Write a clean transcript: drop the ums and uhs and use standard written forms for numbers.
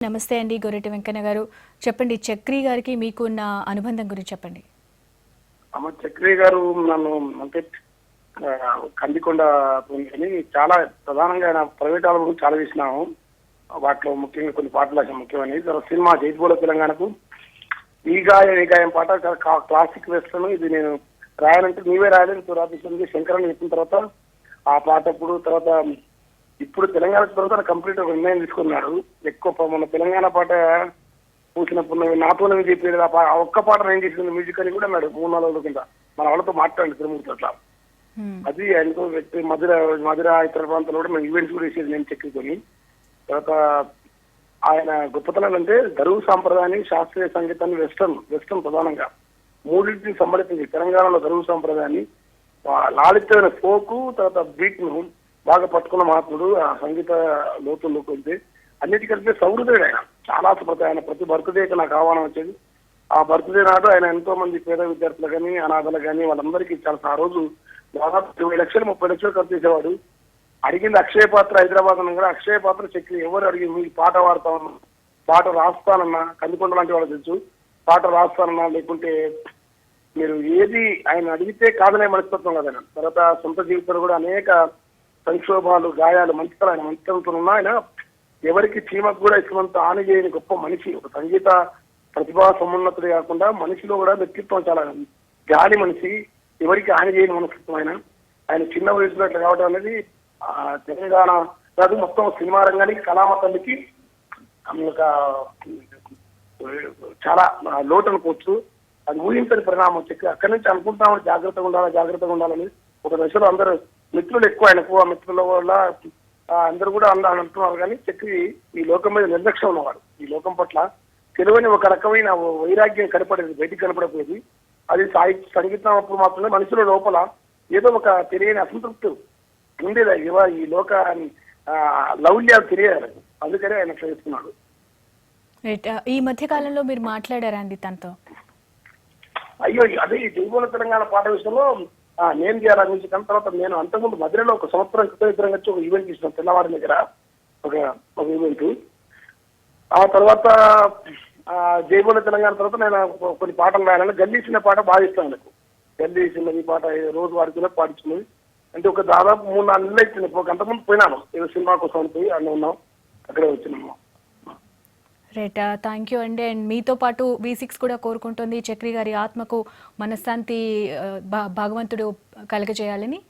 నమస్తే అండి గొర్రెటి వెంకన్న గారు. చెప్పండి, చక్రి గారికి మీకున్న అనుబంధం గురించి చెప్పండి. చక్రి గారు నన్ను అంటే కందికొండ అని చాలా ప్రధానంగా ఆయన ప్రైవేట్ ఆల్బమ్ చాలా చేసినాము. వాటిలో ముఖ్యంగా కొన్ని పాటలు రాసిన ముఖ్యమైనవి. తర్వాత సినిమా జైత్బోల తెలంగాణకు ఈ గాయం పాట చాలా క్లాసిక్ వెస్టర్న్. ఇది నేను రాయాలంటే నీవే రాయాలని రాపించింది శంకరన్ చెప్పిన తర్వాత ఆ పాట తర్వాత ఇప్పుడు తెలంగాణ తర్వాత కంప్లీట్ ఒక నిర్ణయం తీసుకున్నాడు. ఎక్కువ మన తెలంగాణ పాట పూసినప్పుడు నాతోనే చెప్పేది ఆ ఒక్క పాట నేను చేసింది మ్యూజిక్ అని కూడా అన్నాడు 3-4 రోజుల కింద. మన వాళ్ళతో మాట్లాడండి తిరుమూర్తి అట్లా. అది ఆయనతో వ్యక్తి మధుర ఇతర ప్రాంతాల్లో కూడా మేము ఈవెంట్స్ కూడా వేసేది నేను చెక్కుకొని. తర్వాత ఆయన గొప్పతనం అంటే గరువు సాంప్రదాయాన్ని, శాస్త్రీయ సంగీతాన్ని, వెస్టర్న్ ప్రధానంగా మూడింటిని సంబడితుంది. తెలంగాణలో గరువు సాంప్రదాయాన్ని, లాలిత్యమైన ఫోకు, తర్వాత బీట్ ను బాగా పట్టుకున్న మహాత్ముడు. ఆ సంగీత లోతుల్లోకి వెళ్తే అన్నిటికంటే సౌహృదయుడు ఆయన. చాలా ఆయన ప్రతి బర్త్డేకి నాకు ఆహ్వానం వచ్చేది. ఆ బర్త్డే నాడు ఆయన ఎంతో మంది పేద విద్యార్థులు కానీ, అనాథలు కానీ వాళ్ళందరికీ చాలా ఆ రోజు దాదాపు 20 లక్షలు 30 లక్షలు ఖర్చు చేసేవాడు. అడిగింది అక్షయ పాత్ర హైదరాబాద్ కూడా అక్షయ పాత్ర చక్రి ఎవరు అడిగింది మీకు పాట పాడతామన్నా, పాట రాస్తానన్నా, కందికొండ లాంటి వాళ్ళు తెలుసు, పాట రాస్తానన్నా, లేకుంటే మీరు ఏది ఆయన అడిగితే కాదనే మనస్తత్వం కదా. తర్వాత సొంత జీవితంలో కూడా అనేక సంక్షోభాలు, గాయాలు, మంచితనం ఆయన మంచితనంతో ఉన్నా ఆయన ఎవరికి చీమకు కూడా ఇష్టమంత హాని చేయని గొప్ప మనిషి. ఒక సంగీత ప్రతిభా సమున్నతుడే కాకుండా మనిషిలో కూడా వ్యక్తిత్వం చాలా గాలి మనిషి, ఎవరికి హాని చేయని మనస్తత్వం ఆయన చిన్న వయసులో ఇట్లా కావడం అనేది తెలంగాణ కాదు మొత్తం సినిమా రంగానికి, కళామతానికి ఒక చాలా లోటు అనుకోవచ్చు. అది ఊహించని పరిణామం. చెప్పి అక్కడి నుంచి అనుకుంటామని జాగ్రత్తగా ఉండాలని ఒక దశలో అందరూ మిత్రులు ఎక్కువ ఆయనకు, ఆ మిత్రుల వల్ల అందరూ కూడా అంటున్నారు. కానీ చక్రి ఈ లోకం మీద నిర్లక్ష్యం ఉన్నవాడు. ఈ లోకం పట్ల తెలివని ఒక రకమైన వైరాగ్యం కనపడేది, బయటికి కనపడకపోయేది. అది సంగీతం అప్పుడు మాత్రమే మనుషుల లోపల ఏదో ఒక తెలియని అసంతృప్తి ఉండేది. ఈ లోక లౌల్యాలు తెలియాలి. అందుకనే ఆయన చేస్తున్నాడు. ఈ మధ్య కాలంలో మీరు మాట్లాడారా అండి తనతో? అయ్యో, అదే ఈ జైబోల తెలంగాణ పాట విషయంలో నేను చేయాలని తర్వాత నేను అంతకుముందు మధ్యలో 1 సంవత్సరం క్రితం వచ్చి ఒక ఈవెంట్ చేసిన తెల్లవారి దగ్గర ఒక ఈవెంట్. ఆ తర్వాత జైబోల తెలంగాణ తర్వాత నేను కొన్ని పాటలు రాయాలని గల్లీ చిన్న పాట బాగా ఇస్తాను. నాకు గల్లీ చిన్నది పాట రోజు వాడికి పాడించినది అంటే ఒక దాదాపు 3-4 నెలలు ఇచ్చింది. ఒక గంట ముందు పోయినాను ఏదో సినిమా కోసం పోయి అన్నీ ఉన్నాం, అక్కడే వచ్చినాము. రైట్, థ్యాంక్ యూ అండి. అండ్ మీతో పాటు V6 కూడా కోరుకుంటుంది చక్రి గారి ఆత్మకు మనశ్శాంతి భగవంతుడు కలగజేయాలని.